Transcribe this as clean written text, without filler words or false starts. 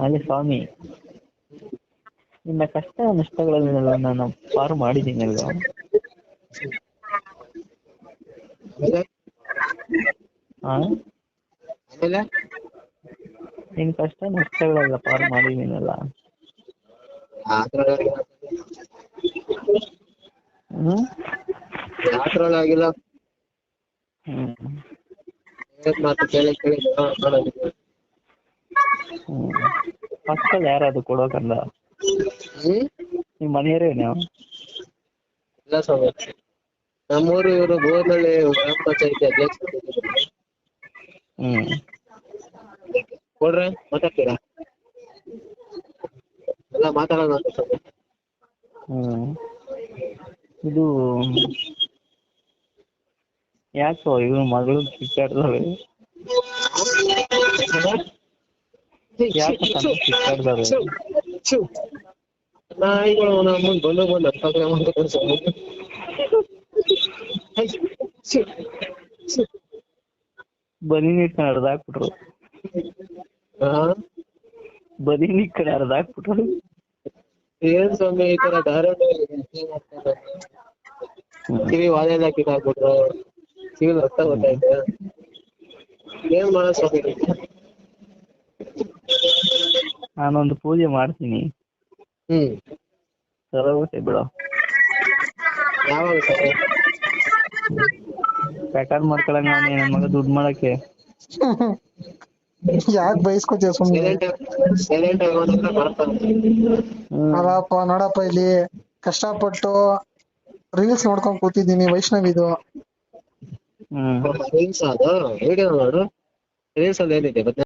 ಅಲ್ಲಿ ಸ್ವಾಮಿ, ನಿನ್ನ ಕಷ್ಟ ನಷ್ಟಗಳನ್ನೆಲ್ಲ ನಾನು ಪಾರು ಮಾಡಿದ್ದೀನಲ್ವಾ? ನಿನ್ ಕಷ್ಟ ನಷ್ಟಗಳೆಲ್ಲ ಪಾರು ಮಾಡಿದ್ದೀನಲ್ಲ. ಆಗಿಲ್ಲ. ಪಕ್ಕದಲ್ಲಿ ಯಾರದು ಕೊಡೋಕಂದ? ನಿಮ್ ಮನೆಯವರೇನು? ಇಲ್ಲ ಸ್ವಾಮಿ, ನಮ್ಮೂರು ಇವರು ಗೋರ್ನಳ್ಳಿ ಗ್ರಾಮ ಪಂಚಾಯತಿ ಅಧ್ಯಕ್ಷರು. ಕೊಡ್ರೆ ಮಾತಾಡ್ತೀರಾ? ಎಲ್ಲ ಮಾತಾಡೋಣ ಅಂತ ಸ್ವಾಮಿ. ಇದು ಯಾಕೋ ಇವ್ರ ಮಗಳು ಕಿತ್ತಾಡ್ದವೆ? ಯಾಕೆ ಕಿತ್ತಾಡ್ದವೆ? ನಾಯಿಗಳು ನಮ್ಮನ್ ಬಂದು ಬನಿ ಇಟ್ಕೊಂಡು ಹರ್ದಾಕ್ಬಿಟ್ರು. ಬನಿ ಇಟ್ಕೊಂಡು ಹರ್ದಾಕ್ಬಿಟ್ರು. ಏನ್ ಸ್ವಾಮಿ ಈ ತರ ಧಾರಾವಾಹಿ ಕಿವಿ ವಾಲೆಲ್ಲ ಕಿತ್ತಾಕ್ಬಿಟ್ರು, ಕಿವಿ ರಕ್ತ ಗೊತ್ತೈತೆ. ಏನ್ ಮಾಡ ಸ್ವಾಮಿ? ನಾನೊಂದು ಪೂಜೆ ಮಾಡ್ತೀನಿ, ಸರೋಗುತ್ತೆ ಬಿಡು. ಯಾವಾಗ ಸರ್? ಪ್ಯಾಟರ್ನ್ ಮಾಡ್ಕೊಳಂಗ ನನ್ನ ಮಗ ದುಡ್ಡು ಮಾಡಕ್ಕೆ. ಯಾಕೆ ಬಯಸ್ಕೋತೀಯ ಸುಮ್ಮನೆ? ಸೈಲೆಂಟ್ ಅಲ್ಲಪ್ಪ ನೋಡಪ್ಪ, ಇಲ್ಲಿ ಕಷ್ಟಪಟ್ಟು ರೀಲ್ಸ್ ನೋಡ್ಕೊಂಡ್ ಕೂತಿದ್ದೀನಿ ವೈಷ್ಣವಿದು. ರೀಲ್ಸ್ ಅದು ವಿಡಿಯೋ ನೋಡು. ರೀಲ್ಸ್ ಅಲ್ಲಿ ಏನಿದೆ?